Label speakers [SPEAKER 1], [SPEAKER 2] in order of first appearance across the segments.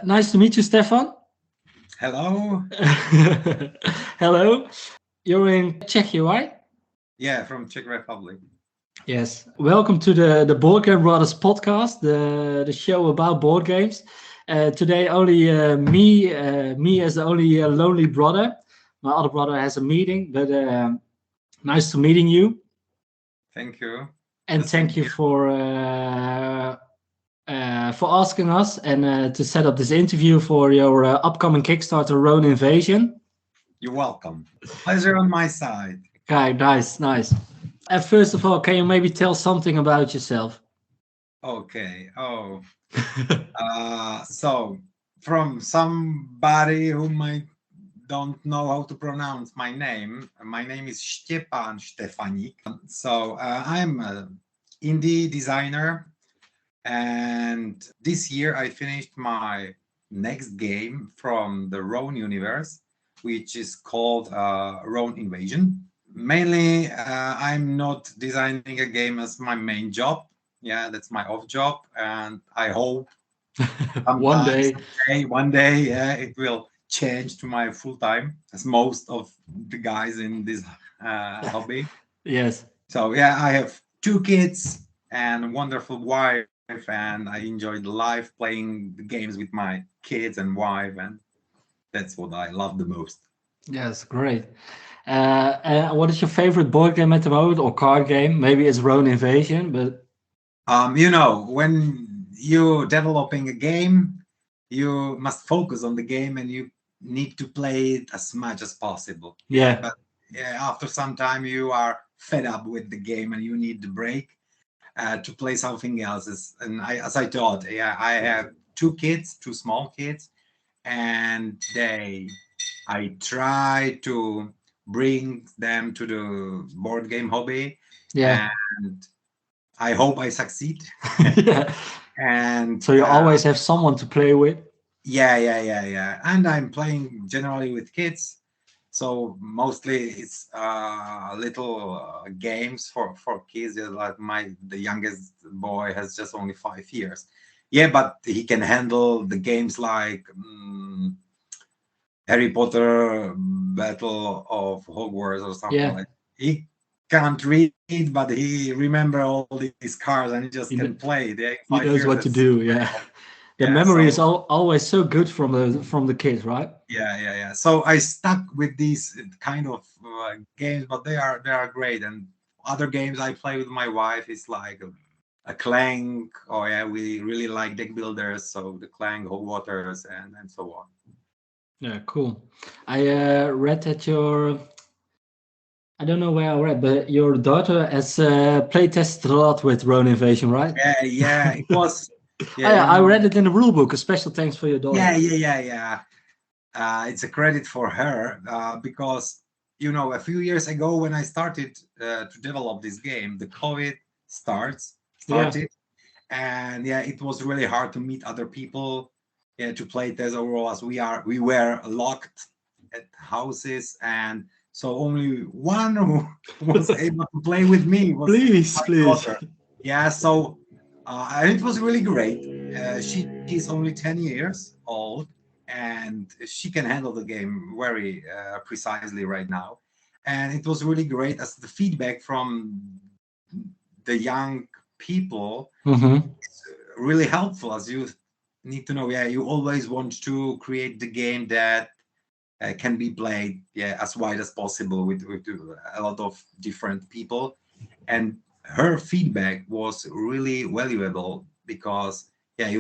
[SPEAKER 1] Nice to meet you, Stefan.
[SPEAKER 2] Hello.
[SPEAKER 1] Hello. You're in Czechia, right?
[SPEAKER 2] Yeah, from Czech Republic.
[SPEAKER 1] Yes. Welcome to the Board Game Brothers podcast, the show about board games. Today, only me as the only lonely brother. My other brother has a meeting, but nice to meeting you.
[SPEAKER 2] Thank you.
[SPEAKER 1] And
[SPEAKER 2] The same
[SPEAKER 1] thank you
[SPEAKER 2] here.
[SPEAKER 1] for asking us and to set up this interview for your upcoming Kickstarter, Rone Invasion.
[SPEAKER 2] You're welcome. Pleasure on my side.
[SPEAKER 1] Okay, nice. First of all, can you maybe tell something about yourself?
[SPEAKER 2] Okay. So from somebody who might don't know how to pronounce my name is Štěpán Štefaník. So I'm an indie designer, and this year I finished my next game from the Rone universe, which is called Rone Invasion. Mainly, I'm not designing a game as my main job. Yeah, that's my off job, and I hope
[SPEAKER 1] One day.
[SPEAKER 2] one day, yeah, it will change to my full time, as most of the guys in this hobby.
[SPEAKER 1] Yes.
[SPEAKER 2] So yeah, I have 2 kids and a wonderful wife, and I enjoy life playing the games with my kids and wife, and that's what I love the most.
[SPEAKER 1] Yes, great. What is your favorite board game at the moment, or card game? Maybe it's Rone Invasion, but
[SPEAKER 2] When you're developing a game, you must focus on the game and you need to play it as much as possible.
[SPEAKER 1] yeah,
[SPEAKER 2] But yeah, after some time, you are fed up with the game and you need the break to play something else. And as I thought, yeah, I have 2 kids, 2 small kids, and I try to bring them to the board game hobby,
[SPEAKER 1] yeah,
[SPEAKER 2] and I hope I succeed.
[SPEAKER 1] yeah.
[SPEAKER 2] And
[SPEAKER 1] So you always have someone to play with.
[SPEAKER 2] yeah. And I'm playing generally with kids, so mostly it's little games for kids. Like the youngest boy has just only 5 years. Yeah, but he can handle the games like Harry Potter, Battle of Hogwarts, or something
[SPEAKER 1] Yeah,
[SPEAKER 2] like. He can't read, but he remember all these cards and he just
[SPEAKER 1] he,
[SPEAKER 2] can
[SPEAKER 1] kn-
[SPEAKER 2] play. Yeah,
[SPEAKER 1] he
[SPEAKER 2] 5 years.
[SPEAKER 1] knows what to
[SPEAKER 2] That's
[SPEAKER 1] do. Yeah, the
[SPEAKER 2] yeah.
[SPEAKER 1] memory is
[SPEAKER 2] So
[SPEAKER 1] always so good from the kids, right?
[SPEAKER 2] yeah. So I stuck with these kind of games, but they are great. And other games I play with my wife is like a Clank. Oh yeah, we really like deck builders, so the Clank, Hog Waters, and so on.
[SPEAKER 1] Yeah, cool. I read that I don't know where I read, but your daughter has play tested a lot with Rone Invasion, right?
[SPEAKER 2] Yeah. It was. Yeah,
[SPEAKER 1] Yeah, I read it in the rule book. A special thanks for your daughter.
[SPEAKER 2] Yeah. It's a credit for her because a few years ago when I started to develop this game, the COVID started, and yeah, it was really hard to meet other people, yeah, to play test overall, as we were locked at houses, and so only one who was able to play with me was
[SPEAKER 1] Please,
[SPEAKER 2] my
[SPEAKER 1] please.
[SPEAKER 2] daughter. Yeah, so and it was really great. She's only 10 years old, and she can handle the game very precisely right now. And it was really great as the feedback from the young people
[SPEAKER 1] Mm-hmm.
[SPEAKER 2] is really helpful, as you need to know. Yeah, you always want to create the game that can be played, yeah, as wide as possible with a lot of different people. And her feedback was really valuable because yeah,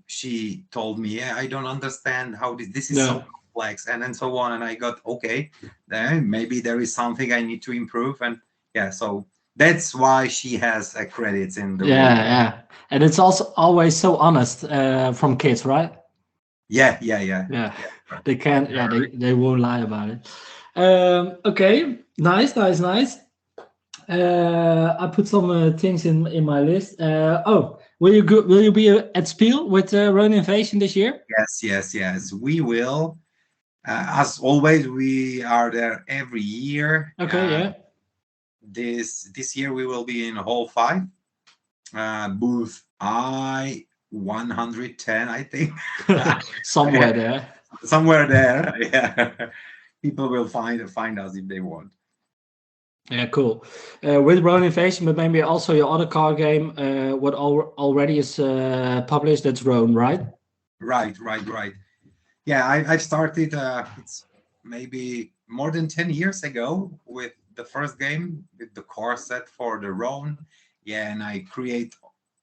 [SPEAKER 2] she told me, yeah, I don't understand how this is
[SPEAKER 1] Yeah.
[SPEAKER 2] so complex, and so on. And I got, okay, then maybe there is something I need to improve. And yeah, so that's why she has credits in the rule.
[SPEAKER 1] Yeah. And it's also always so honest from kids, right?
[SPEAKER 2] Yeah.
[SPEAKER 1] Yeah.
[SPEAKER 2] Right.
[SPEAKER 1] They can't, yeah, they won't lie about it. Okay. Nice. I put some things in my list. Will you be at Spiel with Rhone Invasion this year?
[SPEAKER 2] Yes, we will. As always, we are there every year.
[SPEAKER 1] Okay, yeah.
[SPEAKER 2] This year we will be in Hall 5 booth. I 110, I think.
[SPEAKER 1] Somewhere there.
[SPEAKER 2] Somewhere there, yeah. People will find us if they want.
[SPEAKER 1] Yeah, cool. With Rone Invasion, but maybe also your other card game, what already is published, that's Rone, right?
[SPEAKER 2] Right. Yeah, I started, it's maybe more than 10 years ago with the first game, with the core set for the Rone. Yeah, and I create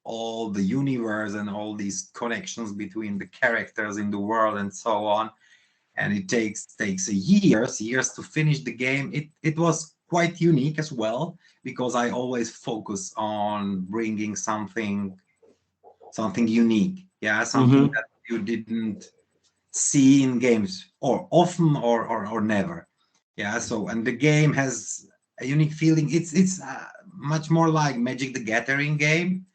[SPEAKER 2] all the universe and all these connections between the characters in the world and so on. And it takes years to finish the game. It was quite unique as well, because I always focus on bringing something unique. Yeah, something that you didn't see in games, or often, or never. Yeah, so, and the game has a unique feeling. It's much more like Magic the Gathering game.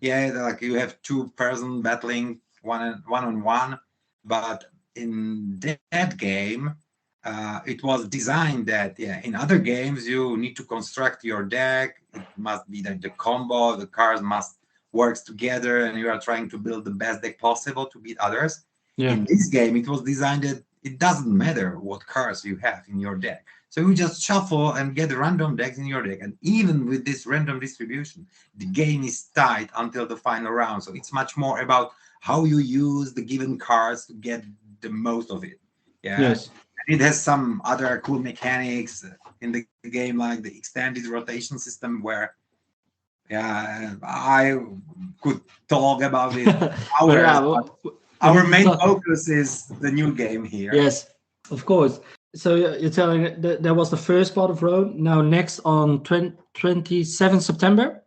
[SPEAKER 2] Yeah, like you have two person battling one on one, but in that game, it was designed that, yeah, in other games you need to construct your deck. It must be that the combo, the cards must works together, and you are trying to build the best deck possible to beat others.
[SPEAKER 1] Yeah.
[SPEAKER 2] In this game, it was designed that it doesn't matter what cards you have in your deck. So you just shuffle and get random decks in your deck. And even with this random distribution, the game is tight until the final round. So it's much more about how you use the given cards to get the most of it. Yeah.
[SPEAKER 1] Yes.
[SPEAKER 2] And it has some other cool mechanics in the game, like the extended rotation system, where, yeah, I could talk about it hours. Our main focus is the new game here.
[SPEAKER 1] Yes, of course. So you're telling that there was the first part of Rone. Now next on 27 September?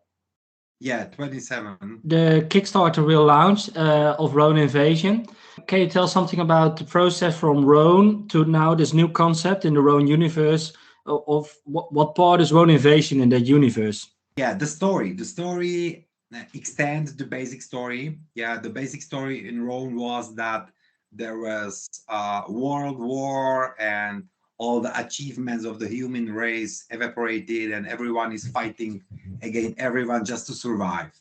[SPEAKER 2] Yeah, 27.
[SPEAKER 1] The Kickstarter will launch of Rone Invasion. Can you tell something about the process from Rone to now this new concept in the Rone universe? Of what part is Rone Invasion in that universe?
[SPEAKER 2] Yeah, the story extends the basic story. Yeah, the basic story in Rome was that there was a world war, and all the achievements of the human race evaporated, and everyone is fighting against everyone just to survive.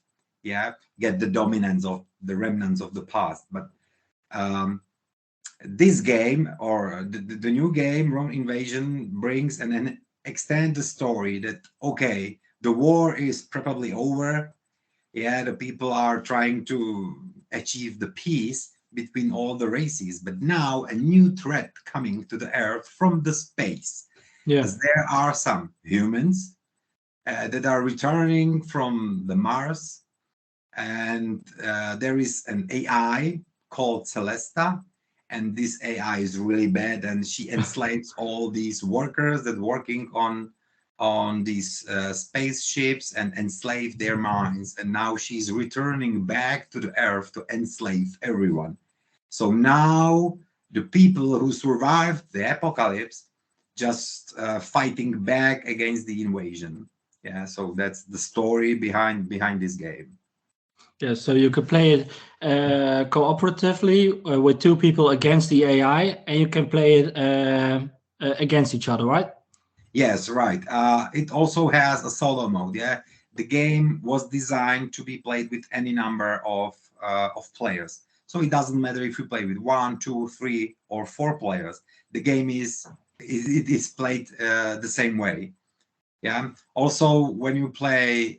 [SPEAKER 2] Yeah, get the dominance of the remnants of the past. But this game, or the new game, Rone Invasion, brings and then extend the story that, okay, the war is probably over. Yeah, the people are trying to achieve the peace between all the races, but now a new threat coming to the Earth from the space.
[SPEAKER 1] Yeah.
[SPEAKER 2] As there are some humans that are returning from the Mars, and there is an AI called Celesta, and this AI is really bad, and she enslaves all these workers that working on these spaceships and enslave their minds. And now she's returning back to the Earth to enslave everyone. So now the people who survived the apocalypse just fighting back against the invasion. Yeah, so that's the story behind this game.
[SPEAKER 1] Yeah, so you could play it cooperatively with two people against the AI, and you can play it against each other, right?
[SPEAKER 2] Yes, right. It also has a solo mode. Yeah, the game was designed to be played with any number of players. So it doesn't matter if you play with 1, 2, 3, or 4 players. The game is played the same way. Yeah. Also, when you play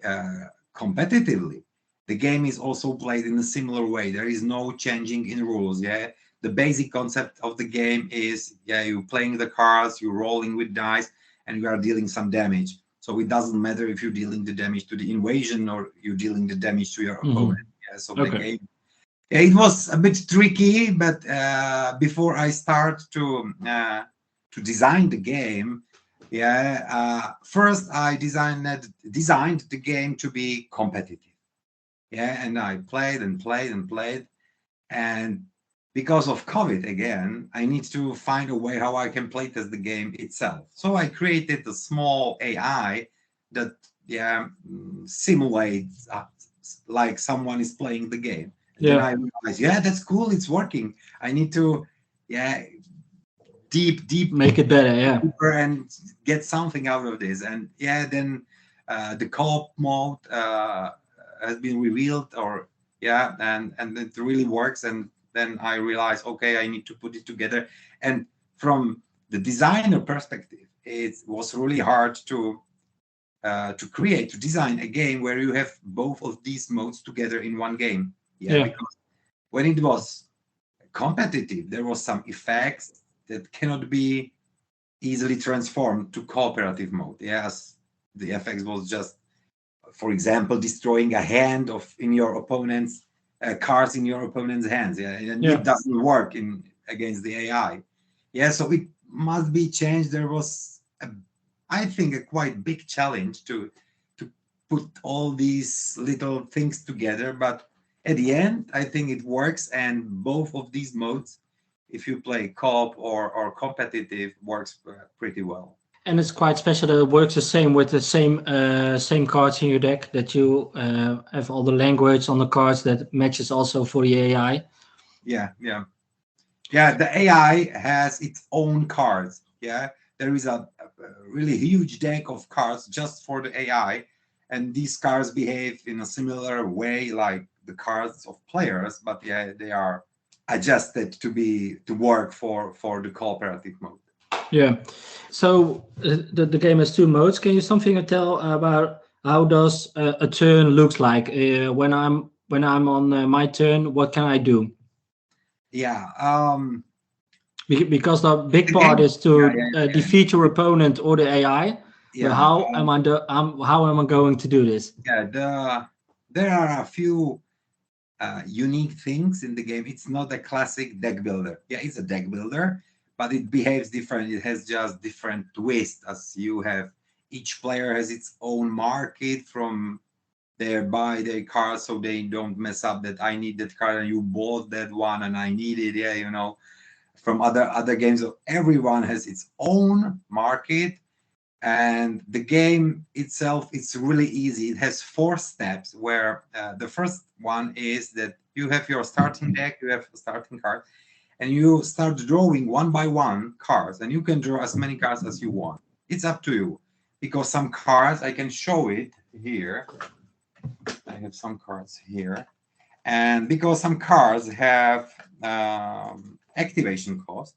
[SPEAKER 2] competitively, the game is also played in a similar way. There is no changing in rules. Yeah. The basic concept of the game is, yeah, you're playing the cards, you're rolling with dice, and you are dealing some damage. So it doesn't matter if you're dealing the damage to the invasion or you're dealing the damage to your opponent. Yeah. So the game, it was a bit tricky, but before I start to design the game, first I designed the game to be competitive. Yeah, and I played and played and played, and because of COVID again, I need to find a way how I can play test the game itself. So I created a small AI that simulates like someone is playing the game. And then I realized, that's cool, it's working. I need to deep
[SPEAKER 1] make it better,
[SPEAKER 2] deeper and get something out of this. And then the co-op mode has been revealed, or Yeah, and it really works. And then I realized, okay, I need to put it together. And from the designer perspective, it was really hard to design a game where you have both of these modes together in one game. Yeah. Because when it was competitive, there was some effects that cannot be easily transformed to cooperative mode. Yes, the effects was just, for example, destroying a hand in your opponent's cards in your opponent's hands. Yeah, and it doesn't work against the AI. Yeah, so it must be changed. There was, I think, a quite big challenge to put all these little things together. But at the end, I think it works, and both of these modes, if you play co-op or competitive, works pretty well.
[SPEAKER 1] And it's quite special that it works the same with the same cards in your deck, that you have all the language on the cards that matches also for the AI.
[SPEAKER 2] Yeah. The AI has its own cards. Yeah, there is a really huge deck of cards just for the AI, and these cards behave in a similar way like the cards of players, but yeah, they are adjusted to work for the cooperative mode.
[SPEAKER 1] Yeah. So the game has two modes. Can you something tell about how does a turn looks like when I'm on my turn? What can I do?
[SPEAKER 2] Yeah.
[SPEAKER 1] Because the big part is to defeat your opponent or the AI.
[SPEAKER 2] Yeah.
[SPEAKER 1] But how am I going to do this?
[SPEAKER 2] Yeah. There are a few unique things in the game. It's not a classic deck builder. Yeah, it's a deck builder, but it behaves different. It has just different twists, as you have. Each player has its own market from their buy their card, so they don't mess up that I need that card and you bought that one and I need it. Yeah, from other games. So everyone has its own market, and the game itself, it's really easy. It has 4 steps, where the first one is that you have your starting deck, you have a starting card, and you start drawing one by one cards, and you can draw as many cards as you want. It's up to you, because some cards, I can show it here. I have some cards here, and because some cards have activation cost,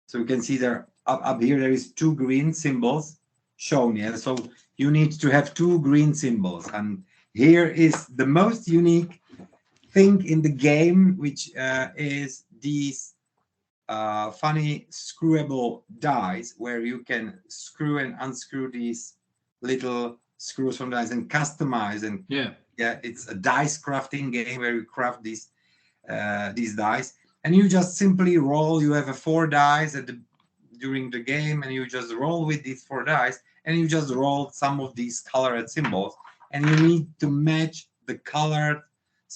[SPEAKER 2] so you can see there up here there is 2 green symbols shown here. So you need to have 2 green symbols, and here is the most unique thing in the game, which is these funny screwable dies, where you can screw and unscrew these little screws from dice and customize. And it's a dice crafting game where you craft these dice, and you just simply roll. You have 4 dice during the game, and you just roll with these 4 dice, and you just roll some of these colored symbols, and you need to match the colors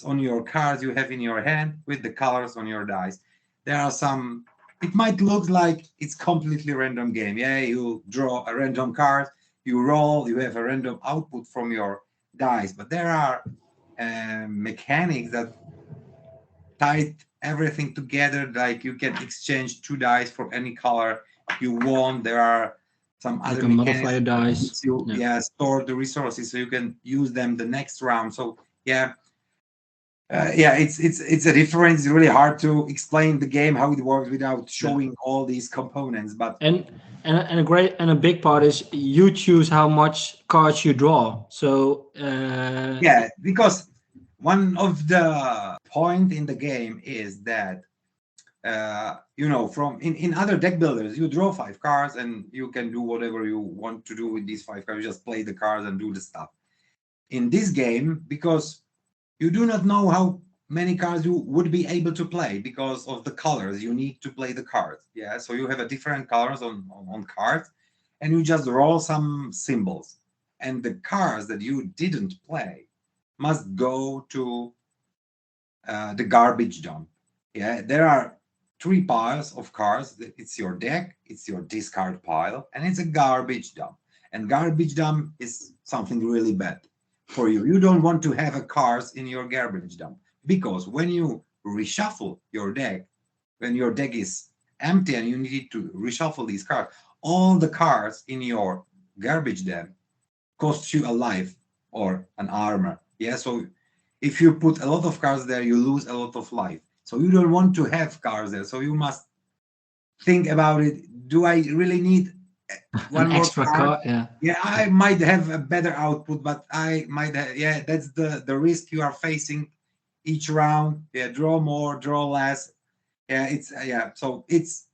[SPEAKER 2] on your cards you have in your hand with the colors on your dice. There are some, it might look like it's completely random game. Yeah, you draw a random card, you roll, you have a random output from your dice, but there are mechanics that tie everything together. Like you can exchange 2 dice for any color you want. There are some other
[SPEAKER 1] modifier dice.
[SPEAKER 2] Store the resources so you can use them the next round. So it's a difference. It's really hard to explain the game, how it works, without showing all these components. But
[SPEAKER 1] and a big part is you choose how much cards you draw. So
[SPEAKER 2] because one of the point in the game is that from in other deck builders, you draw 5 cards and you can do whatever you want to do with these 5 cards. You just play the cards and do the stuff. In this game, because you do not know how many cards you would be able to play because of the colors, you need to play the cards. Yeah, so you have a different colors on cards, and you just roll some symbols, and the cards that you didn't play must go to the garbage dump. Yeah, there are 3 piles of cards. It's your deck, it's your discard pile, and it's a garbage dump. And garbage dump is something really bad for you. You don't want to have a cards in your garbage dump, because when you reshuffle your deck, when your deck is empty and you need to reshuffle these cards, all the cards in your garbage dump cost you a life or an armor. Yeah, so if you put a lot of cards there, you lose a lot of life. So you don't want to have cards there. So you must think about it. Do I really need one
[SPEAKER 1] An
[SPEAKER 2] more
[SPEAKER 1] extra
[SPEAKER 2] card?
[SPEAKER 1] card, yeah.
[SPEAKER 2] Yeah, I might have a better output, but I might have, yeah, that's the risk you are facing each round. Yeah, draw more, draw less. Yeah, it's so it's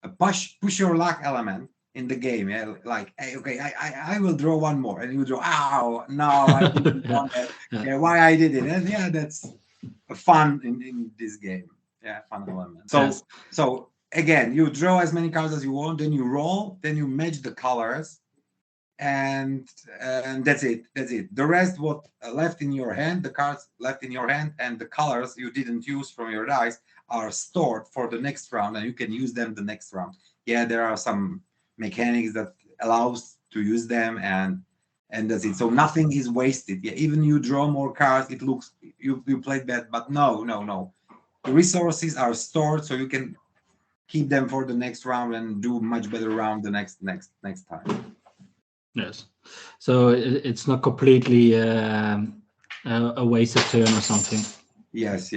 [SPEAKER 2] a push your luck element in the game. Yeah, like, hey, okay, I will draw one more, and you draw, oh no, I didn't want that. Yeah, why I did it. And yeah, that's fun in this game. Yeah, fun element. So
[SPEAKER 1] Yes.
[SPEAKER 2] so again, you draw as many cards as you want, then you roll, then you match the colors, and that's it. That's it. The rest, what left in your hand, the cards left in your hand, and the colors you didn't use from your dice are stored for the next round, and you can use them the next round. Yeah, there are some mechanics that allows to use them, and that's it. So nothing is wasted. Yeah, even you draw more cards, it looks you played bad, but no. The resources are stored, so you can keep them for the next round and do much better round the next time.
[SPEAKER 1] Yes. So it's not completely a wasted turn or something.
[SPEAKER 2] Yes.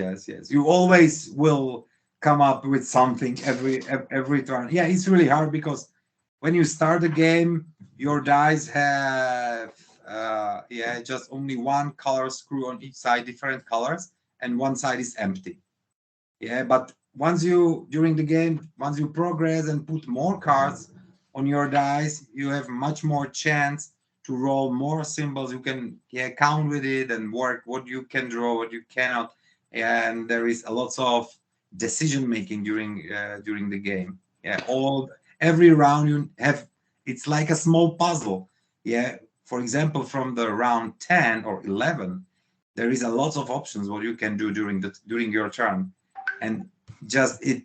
[SPEAKER 2] You always will come up with something every turn. Yeah, it's really hard because when you start the game, your dice have just only one color screw on each side, different colors, and one side is empty. Yeah, but once you during the game, once you progress and put more cards on your dice, you have much more chance to roll more symbols. You can count with it and work what you can draw, what you cannot, and there is a lots of decision making during the game. Yeah, every round you have, it's like a small puzzle. Yeah, for example, from the round 10 or 11, there is a lot of options what you can do during your turn, and just it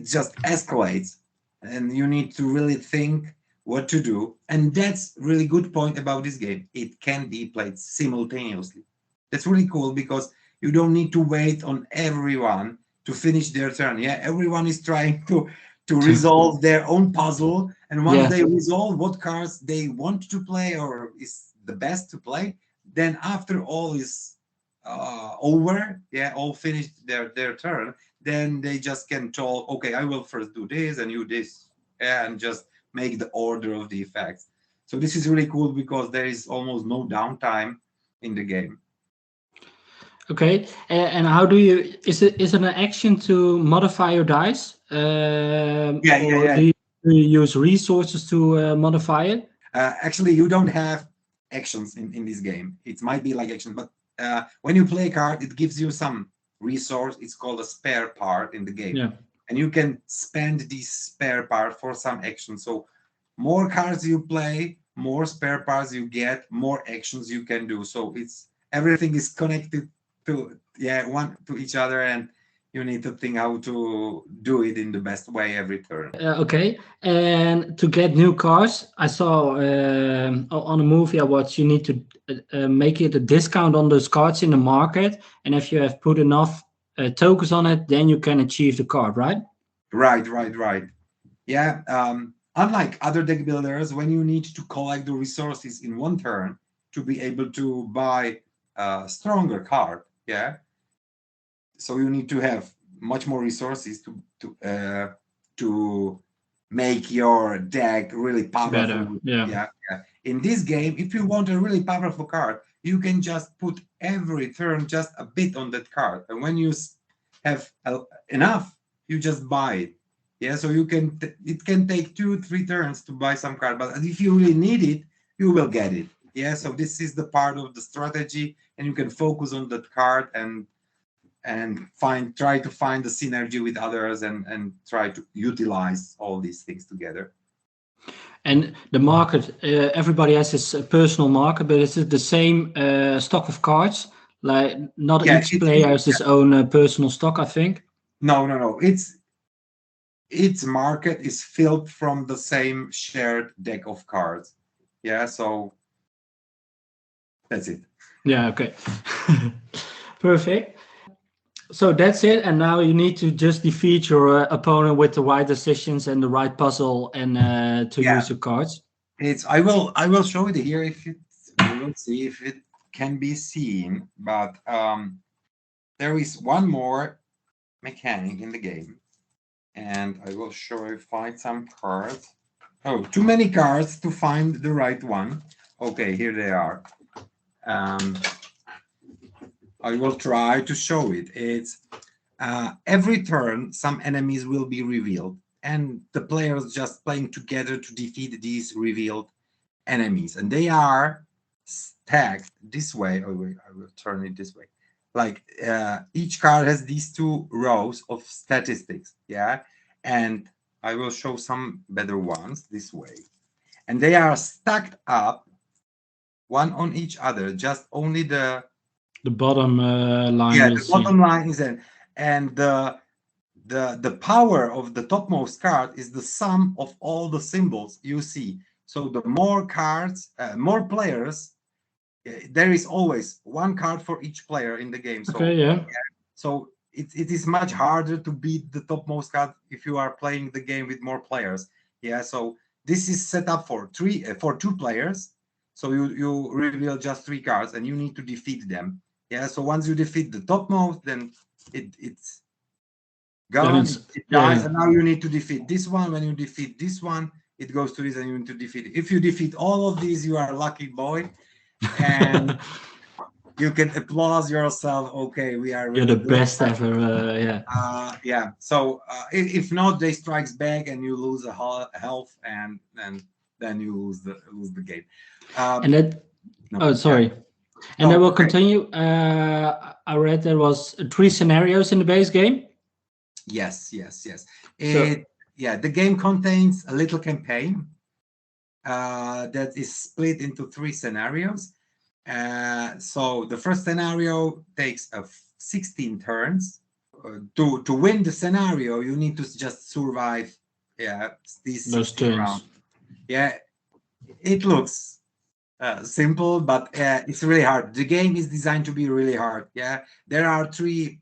[SPEAKER 2] just escalates, and you need to really think what to do. And that's really good point about this game. It can be played simultaneously. That's really cool because you don't need to wait on everyone to finish their turn. Yeah, everyone is trying to resolve their own puzzle, and once they resolve what cards they want to play or is the best to play, then after all is over, all finished their turn, then they just can talk, okay, I will first do this and you this, and just make the order of the effects. So this is really cool because there is almost no downtime in the game.
[SPEAKER 1] Okay, and how do you? Is it an action to modify your dice? Or do you use resources to modify it?
[SPEAKER 2] Actually, you don't have actions in this game. It might be like action, but when you play a card, it gives you some resource. It's called a spare part in the game.
[SPEAKER 1] Yeah.
[SPEAKER 2] And you can spend this spare part for some action. So more cards you play, more spare parts you get, more actions you can do. So everything is connected to one to each other, and you need to think how to do it in the best way every turn.
[SPEAKER 1] Okay, and to get new cards, I saw on a movie I watched, you need to make it a discount on those cards in the market, and if you have put enough tokens on it, then you can achieve the card, right?
[SPEAKER 2] Right. Yeah. Unlike other deck builders, when you need to collect the resources in one turn to be able to buy a stronger card, so you need to have much more resources to make your deck really powerful.
[SPEAKER 1] Better. Yeah.
[SPEAKER 2] In this game, if you want a really powerful card, you can just put every turn just a bit on that card, and when you have enough, you just buy it. Yeah, so it can take 2-3 turns to buy some card, but if you really need it, you will get it. Yeah, so this is the part of the strategy, and you can focus on that card and try to find the synergy with others and try to utilize all these things together.
[SPEAKER 1] And the market, everybody has his personal market, but is it the same stock of cards? Like not each player has his own personal stock, I think.
[SPEAKER 2] No. Its market is filled from the same shared deck of cards. Yeah, so that's it.
[SPEAKER 1] Yeah, okay. Perfect. So that's it, and now you need to just defeat your opponent with the right decisions and the right puzzle, and use your cards.
[SPEAKER 2] I will show it here. We will see if it can be seen, but there is one more mechanic in the game, and I will show you. Find some cards. Oh, too many cards to find the right one. Okay, here they are. I will try to show it. It's every turn, some enemies will be revealed, and the players just playing together to defeat these revealed enemies, and they are stacked this way. Oh, wait, I will turn it this way. Like each card has these two rows of statistics, yeah, and I will show some better ones this way, and they are stacked up, one on each other. Just only the
[SPEAKER 1] bottom line.
[SPEAKER 2] Yeah,
[SPEAKER 1] We'll
[SPEAKER 2] the
[SPEAKER 1] see.
[SPEAKER 2] bottom line is in, and the power of the topmost card is the sum of all the symbols you see. So the more cards, more players, there is always one card for each player in the game. So
[SPEAKER 1] Okay, yeah.
[SPEAKER 2] so it is much harder to beat the topmost card if you are playing the game with more players. Yeah, so this is set up for two players. So you reveal just 3 cards and you need to defeat them. Yeah, so once you defeat the topmost, then it's gone, it dies, and now you need to defeat this one. When you defeat this one, it goes to this, and you need to defeat it. If you defeat all of these, you are a lucky boy, and you can applaud yourself. Okay, we are really
[SPEAKER 1] You're the best ever.
[SPEAKER 2] yeah. So if not, they strikes back, and you lose a health, and then you lose the game.
[SPEAKER 1] And that.
[SPEAKER 2] No,
[SPEAKER 1] Oh, sorry. And
[SPEAKER 2] No,
[SPEAKER 1] I will
[SPEAKER 2] okay.
[SPEAKER 1] continue. I read there was 3 scenarios in the base game.
[SPEAKER 2] Yes. The game contains a little campaign that is split into 3 scenarios. So the first scenario takes 16 turns. To win the scenario, you need to just survive these 16 rounds. Yeah, it looks simple, but it's really hard. The game is designed to be really hard. Yeah, there are 3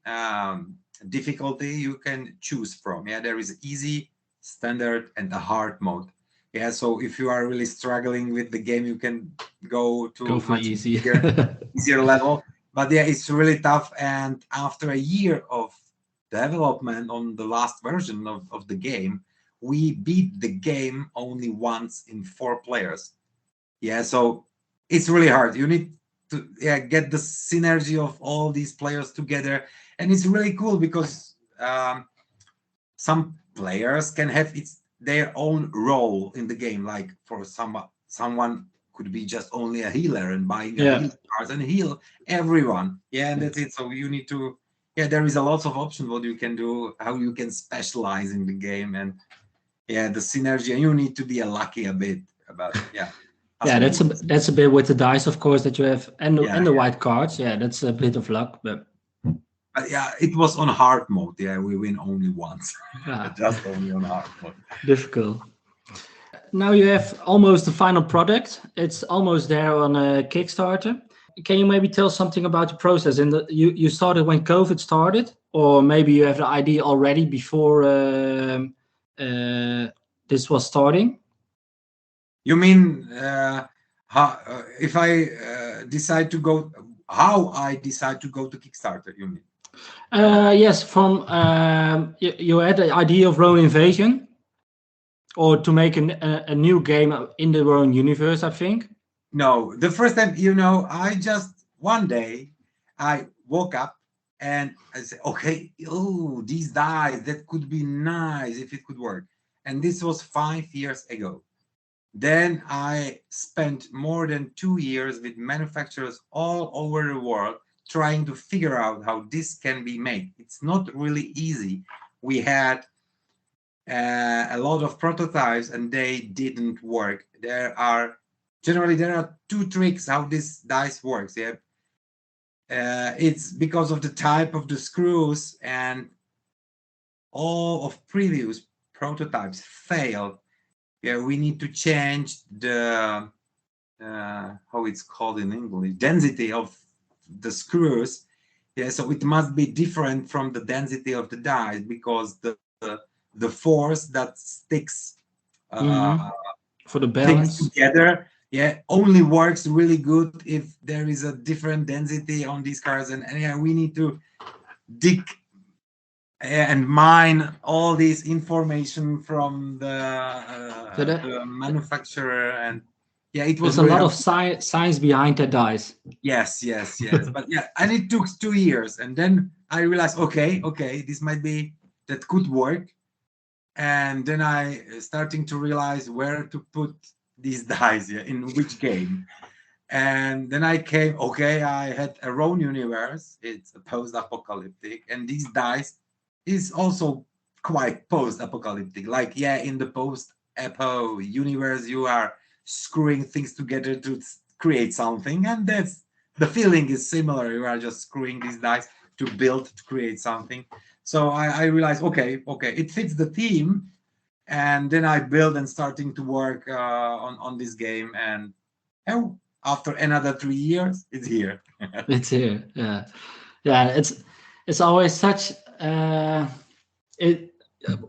[SPEAKER 2] difficulty you can choose from. Yeah, there is easy, standard, and a hard mode. Yeah, so if you are really struggling with the game, you can go to
[SPEAKER 1] for easy.
[SPEAKER 2] easier level. But yeah, it's really tough. And after a year of development on the last version of the game, we beat the game only once in 4 players. Yeah, so it's really hard. You need to get the synergy of all these players together, and it's really cool because some players can have their own role in the game. Like for someone could be just only a healer and buying a healer cards and heal everyone. Yeah, and that's it. So you need to there is a lot of options what you can do, how you can specialize in the game, and the synergy. And you need to be lucky a bit about
[SPEAKER 1] that's a bit with the dice, of course, that you have, and the white cards. Yeah, that's a bit of luck, but
[SPEAKER 2] it was on hard mode. Yeah, we win only once, just only on hard mode.
[SPEAKER 1] Difficult. Now you have almost the final product. It's almost there on a Kickstarter. Can you maybe tell something about the process? And you started when COVID started, or maybe you have the idea already before this was starting?
[SPEAKER 2] You mean how if I decide to go? How I decide to go to Kickstarter? You mean?
[SPEAKER 1] Yes. From you had the idea of Rone Invasion, or to make a new game in the Rone universe, I think.
[SPEAKER 2] No, the first time, I just one day I woke up and I said, okay, these dice, that could be nice if it could work. And this was 5 years ago. Then I spent more than 2 years with manufacturers all over the world trying to figure out how this can be made. It's not really easy. We had a lot of prototypes and they didn't work. There are 2 tricks how this dice works. Yeah, it's because of the type of the screws, and all of previous prototypes failed. Yeah, we need to change the how it's called in English, density of the screws. Yeah, so it must be different from the density of the dice, because the force that sticks
[SPEAKER 1] for the balance
[SPEAKER 2] together. only works really good if there is a different density on these cards, and yeah, we need to dig and mine all this information from the manufacturer, and yeah, it was
[SPEAKER 1] there's a
[SPEAKER 2] really
[SPEAKER 1] lot of science behind the dice.
[SPEAKER 2] yes. But yeah, and it took 2 years, and then I realized, okay, this might be that could work, and then I starting to realize where to put these dice, in which game. And then I came, I had a Rone universe. It's a post-apocalyptic, and these dice is also quite post-apocalyptic. Like, in the post-apo universe, you are screwing things together to create something, and that's the feeling is similar. You are just screwing these dice to build, to create something. So I realized, okay, it fits the theme, and then I built and starting to work on this game, and after another 3 years, it's here.
[SPEAKER 1] It's here. Yeah. It's always such.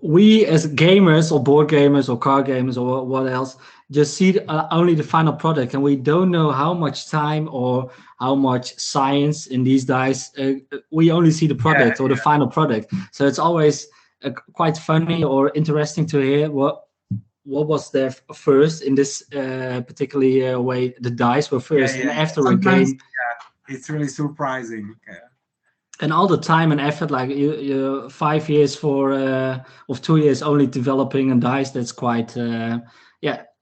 [SPEAKER 1] We as gamers or board gamers or card gamers or what else just see only the final product, and we don't know how much time or how much science in these dice. We only see the product or the final product, so it's always quite funny or interesting to hear what was there first in this particular way. The dice were first, and after
[SPEAKER 2] sometimes,
[SPEAKER 1] a game,
[SPEAKER 2] it's really surprising.
[SPEAKER 1] and all the time and effort, like you 5 years of 2 years only developing a dice. That's quite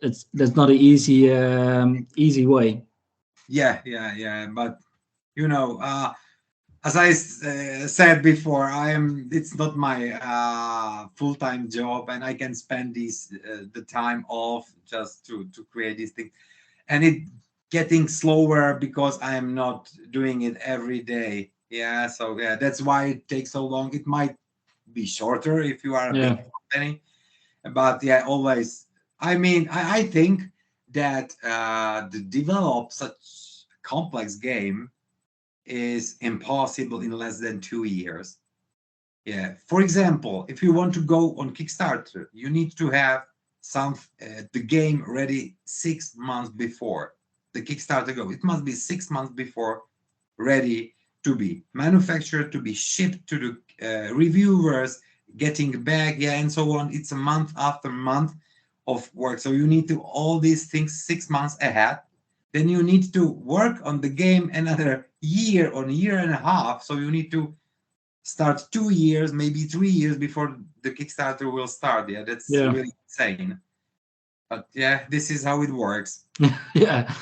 [SPEAKER 1] that's not an easy way.
[SPEAKER 2] But as I said before, it's not my full-time job, and I can spend the time off just to create these things, and it getting slower because I am not doing it every day. So that's why it takes so long. It might be shorter if you are a big company, but always. I mean, I think that to develop such a complex game is impossible in less than 2 years. For example, if you want to go on Kickstarter, you need to have the game ready 6 months before the Kickstarter go. It must be 6 months before ready to be manufactured, to be shipped to the reviewers, getting back, and so on. It's a month after month of work. So you need to all these things 6 months ahead. Then you need to work on the game another year or a year and a half. So you need to start 2 years, maybe 3 years before the Kickstarter will start. That's really insane. But this is how it works.
[SPEAKER 1] yeah.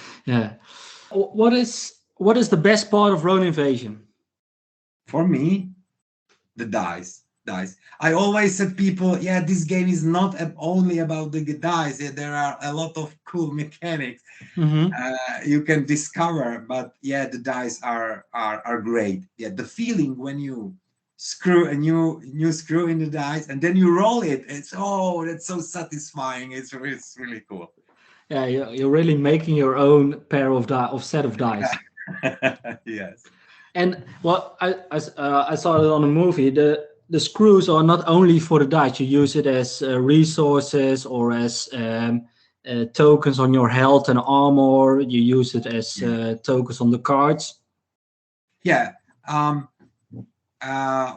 [SPEAKER 1] What is the best part of Rone Invasion?
[SPEAKER 2] For me, the dice. I always said people, this game is not only about the dice. There are a lot of cool mechanics you can discover, but the dice are great. The feeling when you screw a new screw in the dice and then you roll it, that's so satisfying. It's really cool.
[SPEAKER 1] You're really making your own set of dice.
[SPEAKER 2] Yes.
[SPEAKER 1] And I saw it on a movie. The screws are not only for the dice. You use it as resources or as tokens on your health and armor. You use it as tokens on the cards.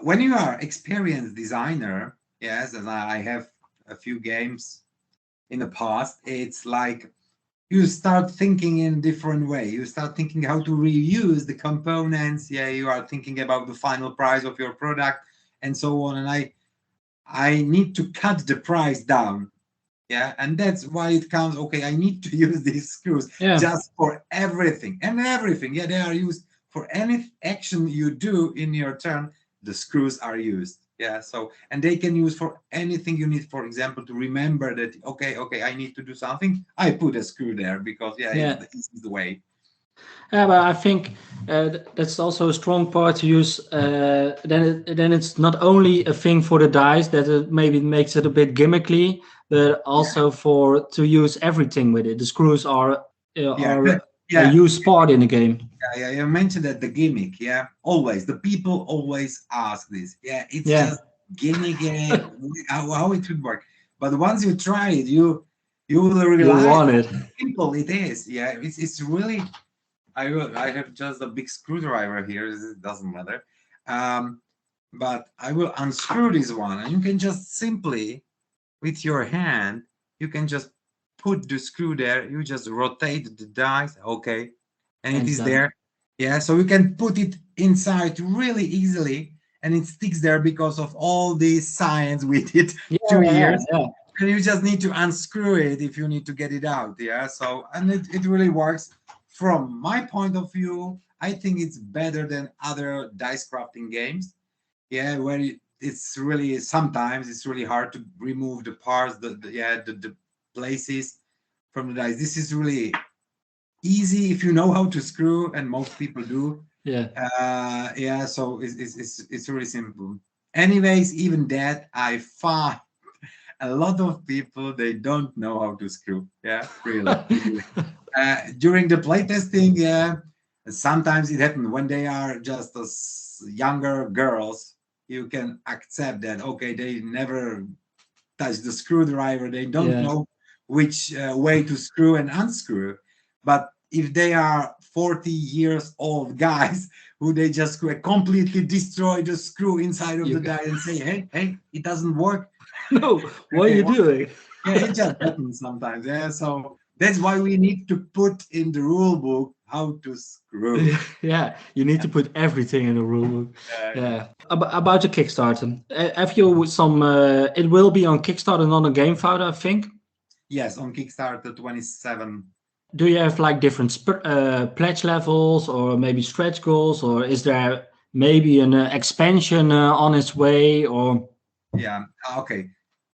[SPEAKER 2] When you are experienced designer, and I have a few games in the past, it's like you start thinking in a different way. You start thinking how to reuse the components. You are thinking about the final price of your product and so on. And I need to cut the price down. And that's why it comes, I need to use these screws just for everything. And everything, they are used for any action you do in your turn. The screws are used. So, and they can use for anything you need. For example, to remember that, I need to do something. I put a screw there because it's the way.
[SPEAKER 1] But I think that's also a strong part to use. Then it's not only a thing for the dice that it maybe makes it a bit gimmicky, but also to use everything with it. The screws are a used part in the game.
[SPEAKER 2] You mentioned that the gimmick. Always the people always ask this. It's just gimmick. How it should work. But once you try it, You will
[SPEAKER 1] You
[SPEAKER 2] realize
[SPEAKER 1] want
[SPEAKER 2] how
[SPEAKER 1] it.
[SPEAKER 2] simple it is. Yeah, it's really. I have just a big screwdriver here. It doesn't matter. But I will unscrew this one, and you can just simply, with your hand, you can just put the screw there. You just rotate the dice, okay, and
[SPEAKER 1] And
[SPEAKER 2] it
[SPEAKER 1] it's
[SPEAKER 2] is
[SPEAKER 1] done.
[SPEAKER 2] there. Yeah, so you can put it inside really easily, and it sticks there because of all this science we did
[SPEAKER 1] Yeah,
[SPEAKER 2] 2 years.
[SPEAKER 1] yeah.
[SPEAKER 2] And you just need to unscrew it if you need to get it out. Yeah, so and it really works. From my point of view, I think it's better than other dice crafting games. Yeah, where it's really sometimes it's really hard to remove the parts, the places from the dice. This is really easy if you know how to screw, and most people do.
[SPEAKER 1] Yeah.
[SPEAKER 2] Yeah, so it's really simple. Anyways, even that I find a lot of people they don't know how to screw. Yeah, really. During the playtesting, yeah, sometimes it happens when they are just as younger girls. You can accept that. Okay, they never touch the screwdriver. They don't
[SPEAKER 1] Yeah.
[SPEAKER 2] know which way to screw and unscrew. But if they are 40 years old guys who they just completely destroy the screw inside of the
[SPEAKER 1] You,
[SPEAKER 2] die and say, hey, it doesn't work.
[SPEAKER 1] no, what are
[SPEAKER 2] Okay,
[SPEAKER 1] you doing?
[SPEAKER 2] yeah, it just happens sometimes. Yeah, so that's why we need to put in the rule book how to screw.
[SPEAKER 1] Yeah, you need to put everything in the rule book.
[SPEAKER 2] Yeah.
[SPEAKER 1] Yeah. About the Kickstarter, have you some? It will be on Kickstarter, not on GameFound, I think.
[SPEAKER 2] Yes, on Kickstarter 27.
[SPEAKER 1] Do you have like different pledge levels, or maybe stretch goals, or is there maybe an expansion on its way? Or
[SPEAKER 2] Yeah, okay.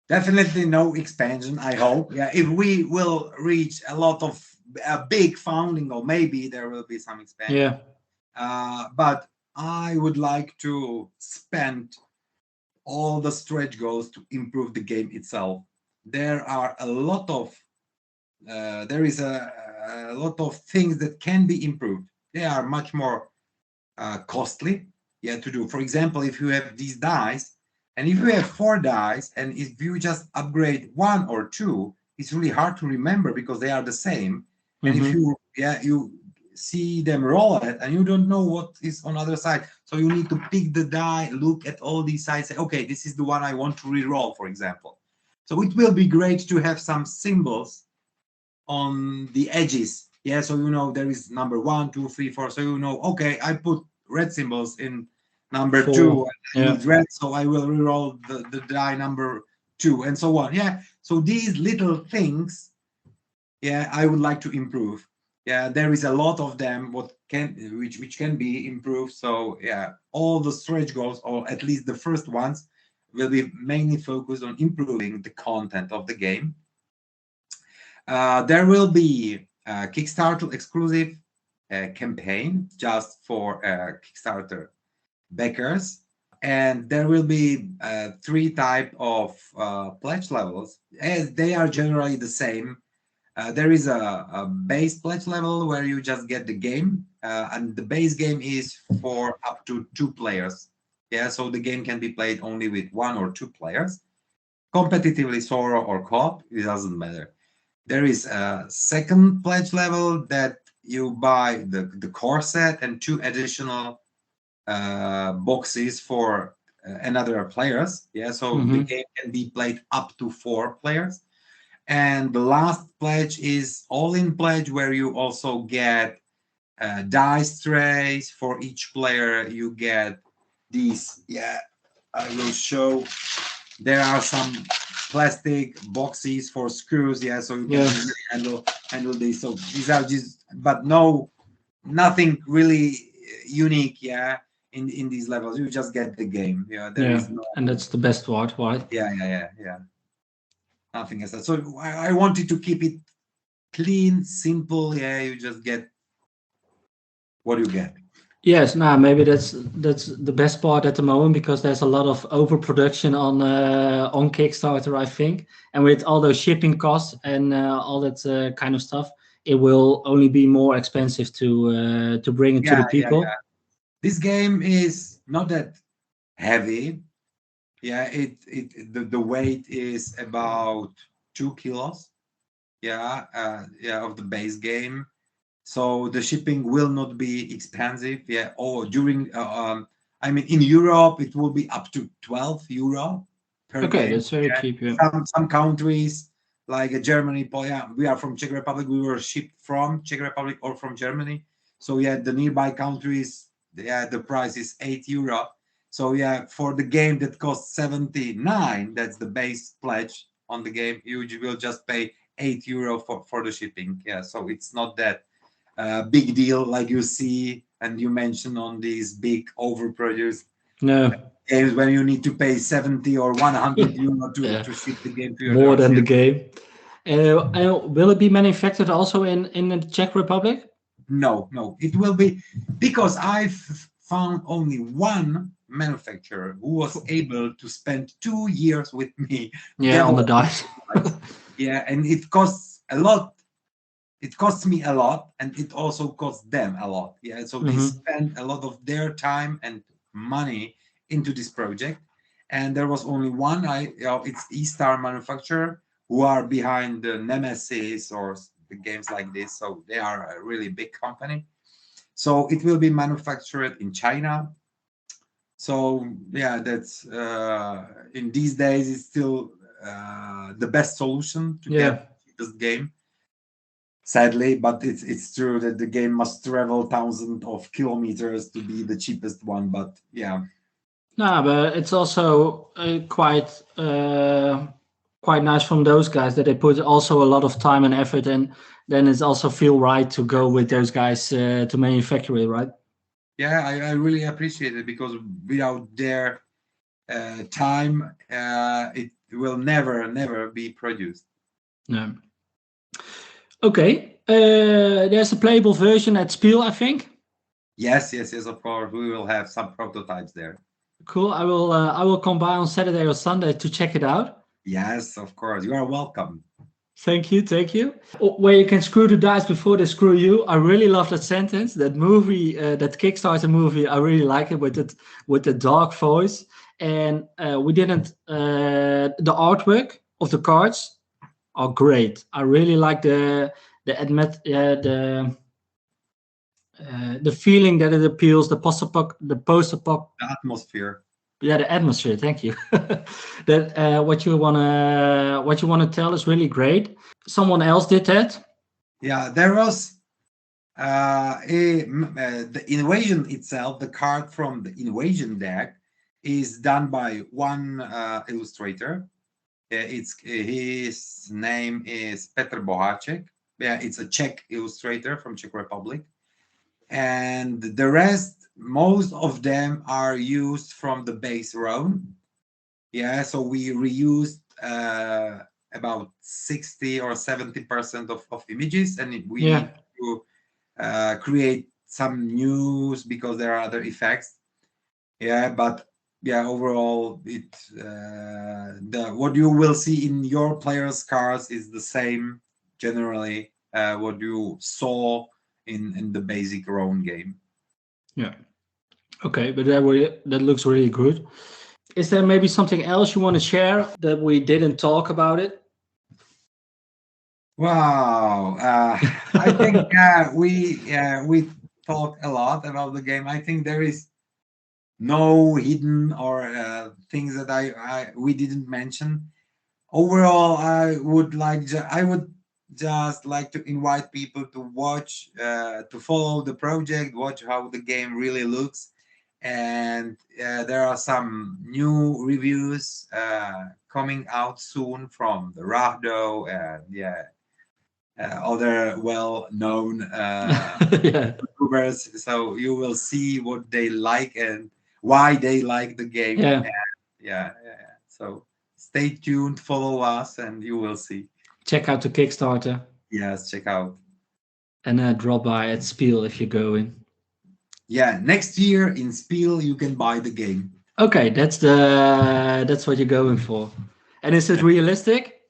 [SPEAKER 2] Definitely no expansion, I hope. Yeah, if we will reach a lot of a big founding, or maybe there will be some expansion.
[SPEAKER 1] yeah,
[SPEAKER 2] But I would like to spend all the stretch goals to improve the game itself. There are a lot of there is a lot of things that can be improved. They are much more costly, yeah, to do. For example, if you have these dice, and if you have 4 dice, and if you just upgrade 1 or 2, it's really hard to remember because they are the same. And if
[SPEAKER 1] hmm,
[SPEAKER 2] you see them roll it, and you don't know what is on the other side, so you need to pick the die, look at all these sides, say, okay, this is the one I want to re-roll, for example. So it will be great to have some symbols on the edges. Yeah, so you know there is number 1, 2, 3, 4. So you know, okay, I put red symbols in number 2.
[SPEAKER 1] 4.
[SPEAKER 2] I
[SPEAKER 1] Yeah,
[SPEAKER 2] need red, so I will reroll the die number 2, and so on. Yeah, so these little things, yeah, I would like to improve. Yeah, there is a lot of them which can be improved. So yeah, all the stretch goals, or at least the first ones, will be mainly focused on improving the content of the game. There will be a Kickstarter exclusive campaign just for Kickstarter backers, and there will be 3 type of pledge levels, as they are generally the same. There is a base pledge level where you just get the game, and the base game is for up to 2 players. Yeah, so the game can be played only with 1 or 2 players, competitively, solo, or co-op. It doesn't matter. There is a second pledge level that you buy the core set and 2 additional boxes for another players. Yeah, so the
[SPEAKER 1] hmm,
[SPEAKER 2] game can be played up to 4 players. And the last pledge is all-in pledge, where you also get dice trays for each player. You get these. Yeah, I will show. There are some plastic boxes for screws. Yeah, so you can
[SPEAKER 1] yeah,
[SPEAKER 2] easily handle these. So these are just, but nothing really unique. Yeah, in these levels, you just get the game. Yeah, there
[SPEAKER 1] yeah.
[SPEAKER 2] is no.
[SPEAKER 1] And that's the best part, right?
[SPEAKER 2] Yeah. Nothing as that. So I wanted to keep it clean, simple. Yeah, you just get what you get.
[SPEAKER 1] Yes, nah, maybe that's the best part at the moment, because there's a lot of overproduction on Kickstarter, I think, and with all those shipping costs and all that kind of stuff, it will only be more expensive to bring it to the
[SPEAKER 2] Yeah.
[SPEAKER 1] people.
[SPEAKER 2] This game is not that heavy. Yeah, the weight is about 2 kilos. of the base game. So the shipping will not be expensive. Or during I mean, in Europe it will be up to 12 euro per
[SPEAKER 1] Okay,
[SPEAKER 2] game.
[SPEAKER 1] that's very cheap. Yeah.
[SPEAKER 2] Some countries like Germany, we are from Czech Republic. We were shipped from Czech Republic or from Germany. So the nearby countries, the price is 8 euro. So for the game that costs 79, that's the base pledge on the game, you will just pay 8 euro for the shipping. So it's not that big deal like you see and you mentioned on these big overproduced games when you need to pay 70 or 100 euro to ship the game to your
[SPEAKER 1] more
[SPEAKER 2] doors.
[SPEAKER 1] than the game. Will it be manufactured also in the Czech Republic?
[SPEAKER 2] No, it will be, because I've found only one manufacturer who was able to spend 2 years with me.
[SPEAKER 1] On the dice.
[SPEAKER 2] And it costs a lot. It costs me a lot, and it also costs them a lot. So they spend a lot of their time and money into this project. And there was only one. It's E-Star manufacturer who are behind the Nemesis or the games like this. So they are a really big company. So it will be manufactured in China. So that's in these days it's still the best solution to get this game. Sadly, but it's true that the game must travel thousands of kilometers to be the cheapest one. But
[SPEAKER 1] No, but it's also quite nice from those guys that they put also a lot of time and effort, and then it's also feel right to go with those guys to manufacture it, right?
[SPEAKER 2] I really appreciate it, because without their time, it will never be produced.
[SPEAKER 1] No. Okay, there's a playable version at Spiel, I think.
[SPEAKER 2] Yes, of course. We will have some prototypes there.
[SPEAKER 1] Cool. I will come by on Saturday or Sunday to check it out.
[SPEAKER 2] Yes, of course. You are welcome.
[SPEAKER 1] Thank you. Where you can screw the dice before they screw you. I really love that sentence. That movie, that Kickstarter movie, I really like it with the dark voice. And we didn't. The artwork of the cards are great. I really like the feeling that it appeals, the post-apocalyptic,
[SPEAKER 2] the atmosphere.
[SPEAKER 1] The atmosphere. Thank you. That what you wanna tell is really great. Someone else did that.
[SPEAKER 2] There was the invasion itself. The card from the invasion deck is done by one illustrator. His name is Petr Boháček. It's a Czech illustrator from Czech Republic, and the rest, most of them are used from the base Rone. So we reused about 60 or 70% of images, and we need to create some news because there are other effects. But overall, what you will see in your players' cards is the same generally what you saw in the basic Rone game.
[SPEAKER 1] Okay, but that looks really good. Is there maybe something else you want to share that we didn't talk about it?
[SPEAKER 2] Wow, I think we talked a lot about the game. I think there is no hidden or things that we didn't mention. Overall, I would just like to invite people to watch, to follow the project, watch how the game really looks. And there are some new reviews coming out soon from the Rahdo and other well-known YouTubers. So you will see what they like and why they like the game. So stay tuned, follow us, and you will see.
[SPEAKER 1] Check out the Kickstarter.
[SPEAKER 2] Yes, check out.
[SPEAKER 1] And drop by at Spiel if you're going.
[SPEAKER 2] Next year in Spiel you can buy the game.
[SPEAKER 1] Okay, that's what you're going for. And is it realistic?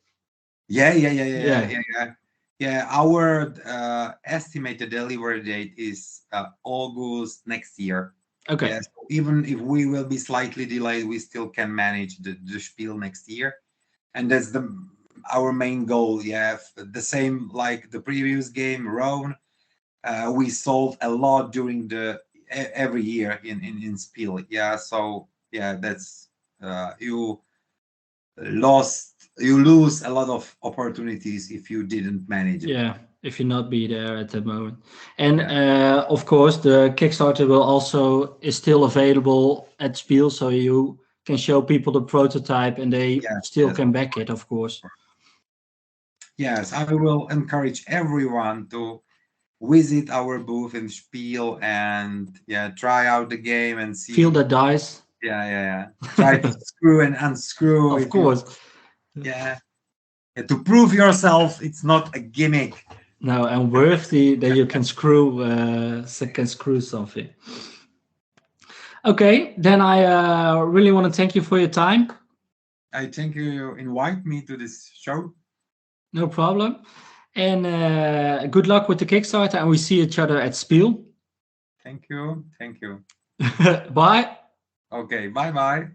[SPEAKER 2] Our estimated delivery date is August next year.
[SPEAKER 1] Okay.
[SPEAKER 2] So even if we will be slightly delayed, we still can manage the Spiel next year. And that's the our main goal. Yeah, the same like the previous game, Rone. We sold a lot during every year in Spiel. Yeah, so yeah, that's you lose a lot of opportunities if you didn't manage it.
[SPEAKER 1] Yeah, if you not be there at the moment. And of course, the Kickstarter is still available at Spiel, so you can show people the prototype and they still can back it, of course.
[SPEAKER 2] Yes, I will encourage everyone to visit our booth in Spiel and try out the game and see.
[SPEAKER 1] Feel the dice.
[SPEAKER 2] Yeah. Try to screw and unscrew.
[SPEAKER 1] Of course.
[SPEAKER 2] To prove yourself, it's not a gimmick.
[SPEAKER 1] No, and worthy that you can screw something. Okay, then I really want to thank you for your time.
[SPEAKER 2] I thank you invite me to this show.
[SPEAKER 1] No problem. And good luck with the Kickstarter, and we see each other at Spiel.
[SPEAKER 2] Thank you.
[SPEAKER 1] Bye.
[SPEAKER 2] Okay, bye-bye.